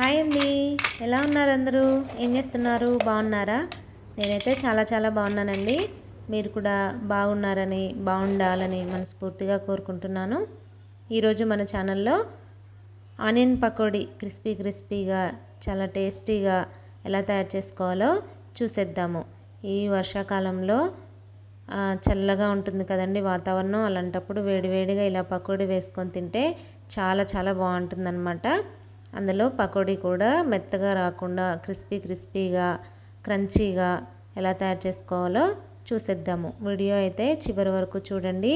Hi అండి, ఎలా ఉన్నారు అందరూ? ఏం చేస్తున్నారు? బాగున్నారా? నేనైతే చాలా బాగున్నానండి. మీరు కూడా బాగున్నారని, బాగుండాలని మనస్ఫూర్తిగా కోరుకుంటున్నాను. ఈరోజు మన ఛానల్లో ఆనియన్ పకోడీ క్రిస్పీగా చాలా టేస్టీగా ఎలా తయారు చేసుకోవాలో చూసేద్దాము. ఈ వర్షాకాలంలో చల్లగా ఉంటుంది కదండి వాతావరణం. అలాంటప్పుడు వేడివేడిగా ఇలా పకోడీ వేసుకొని తింటే చాలా బాగుంటుందన్నమాట. అందులో పకోడీ కూడా మెత్తగా రాకుండా క్రిస్పీగా క్రంచీగా ఎలా తయారు చేసుకోవాలో చూసేద్దాము. వీడియో అయితే చివరి వరకు చూడండి.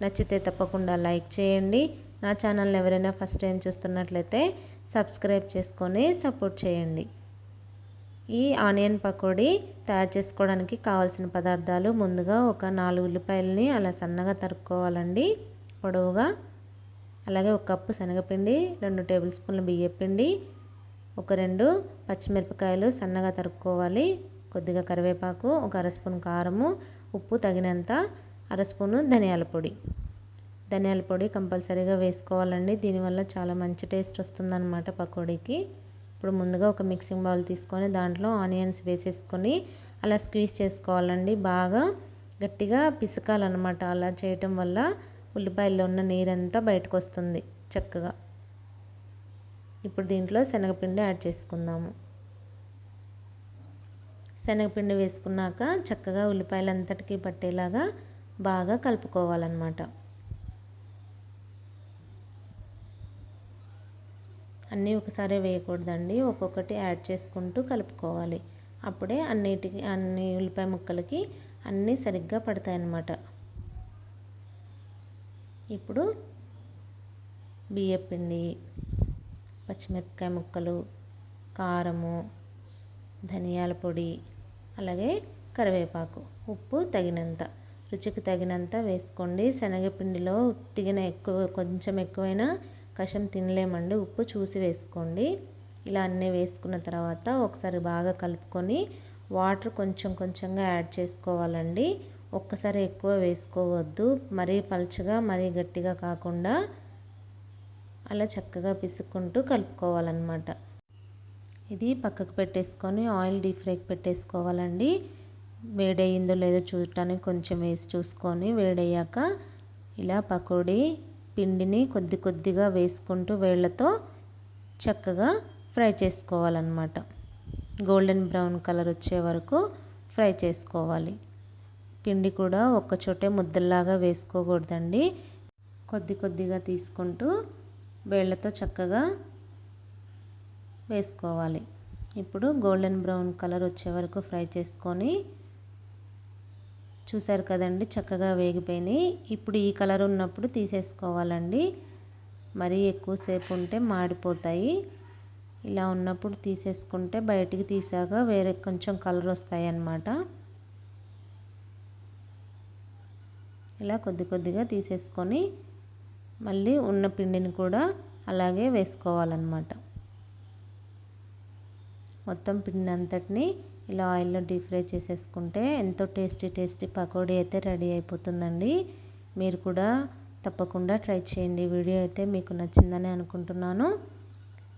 నచ్చితే తప్పకుండా లైక్ చేయండి. నా ఛానల్ని ఎవరైనా ఫస్ట్ టైం చూస్తున్నట్లయితే సబ్స్క్రైబ్ చేసుకొని సపోర్ట్ చేయండి. ఈ ఆనియన్ పకోడీ తయారు చేసుకోవడానికి కావాల్సిన పదార్థాలు: ముందుగా ఒక 4 ఉల్లిపాయలని అలా సన్నగా తరుక్కోవాలండి పొడవుగా. అలాగే 1 కప్పు శనగపిండి, 2 టేబుల్ స్పూన్ల బియ్యపిండి, ఒక 2 పచ్చిమిరపకాయలు సన్నగా తరుక్కోవాలి, కొద్దిగా కరివేపాకు, ఒక అర స్పూన్ కారము, ఉప్పు తగినంత, అర స్పూను ధనియాల పొడి కంపల్సరీగా వేసుకోవాలండి. దీనివల్ల చాలా మంచి టేస్ట్ వస్తుందన్నమాట పకోడీకి. ఇప్పుడు ముందుగా ఒక మిక్సింగ్ బౌల్ తీసుకొని దాంట్లో ఆనియన్స్ వేసేసుకొని అలా స్క్వీజ్ చేసుకోవాలండి. బాగా గట్టిగా పిసకాలన్నమాట. అలా చేయటం వల్ల ఉల్లిపాయల్లో ఉన్న నీరంతా బయటకు వస్తుంది చక్కగా. ఇప్పుడు దీంట్లో శనగపిండి యాడ్ చేసుకుందాము. శనగపిండి వేసుకున్నాక చక్కగా ఉల్లిపాయలంతటికీ పట్టేలాగా బాగా కలుపుకోవాలన్నమాట. అన్నీ ఒకసారి వేయకూడదండి, ఒక్కొక్కటి యాడ్ చేసుకుంటూ కలుపుకోవాలి. అప్పుడే అన్ని ఉల్లిపాయ ముక్కలకి అన్నీ సరిగ్గా పడతాయన్నమాట. ఇప్పుడు బియ్యపిండి, పచ్చిమిరపకాయ ముక్కలు, కారము, ధనియాల పొడి, అలాగే కరివేపాకు, ఉప్పు తగినంత, రుచికి తగినంత వేసుకోండి. శనగపిండిలో కొంచెం ఎక్కువైనా కషం తినలేమండి. ఉప్పు చూసి వేసుకోండి. ఇలా అన్నీ వేసుకున్న తర్వాత ఒకసారి బాగా కలుపుకొని వాటర్ కొంచెంగా యాడ్ చేసుకోవాలండి. ఒక్కసారి ఎక్కువ వేసుకోవద్దు, మరీ పల్చగా మరీ గట్టిగా కాకుండా అలా చక్కగా పిసుక్కుంటూ కలుపుకోవాలన్నమాట. ఇది పక్కకు పెట్టేసుకొని ఆయిల్ డీప్ ఫ్రైకి పెట్టేసుకోవాలండి. వేడయిందో లేదో చూడటానికి కొంచెం వేసి చూసుకొని వేడయ్యాక ఇలా పకోడీ పిండిని కొద్దిగా వేసుకుంటూ వేళ్ళతో చక్కగా ఫ్రై చేసుకోవాలన్నమాట. గోల్డెన్ బ్రౌన్ కలర్ వచ్చే వరకు ఫ్రై చేసుకోవాలి. పిండి కూడా ఒక్కచోటే ముద్దల్లాగా వేసుకోకూడదండి. కొద్దిగా తీసుకుంటూ వేళ్ళతో చక్కగా వేసుకోవాలి. ఇప్పుడు గోల్డెన్ బ్రౌన్ కలర్ వచ్చే వరకు ఫ్రై చేసుకొని చూసారు కదండి, చక్కగా వేగిపోయినాయి. ఇప్పుడు ఈ కలర్ ఉన్నప్పుడు తీసేసుకోవాలండి. మరీ ఎక్కువసేపు ఉంటే మాడిపోతాయి. ఇలా ఉన్నప్పుడు తీసేసుకుంటే బయటికి తీసాక వేరే కొంచెం కలర్ వస్తాయి అన్నమాట. ఇలా కొద్దిగా తీసేసుకొని మళ్ళీ ఉన్న పిండిని కూడా అలాగే వేసుకోవాలన్నమాట. మొత్తం పిండి అంతటిని ఇలా ఆయిల్లో డీప్ ఫ్రై చేసేసుకుంటే ఎంతో టేస్టీ పకోడీ అయితే రెడీ అయిపోతుందండి. మీరు కూడా తప్పకుండా ట్రై చేయండి. వీడియో అయితే మీకు నచ్చిందని అనుకుంటున్నాను.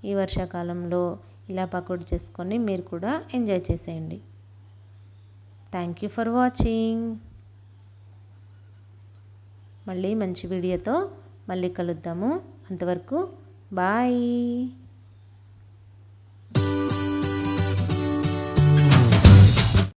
ఈ వర్షాకాలంలో ఇలా పకోడీ చేసుకొని మీరు కూడా ఎంజాయ్ చేసేయండి. Thank you for watching. మళ్ళీ మంచి వీడియోతో మళ్ళీ కలుద్దాము. అంతవరకు బాయ్.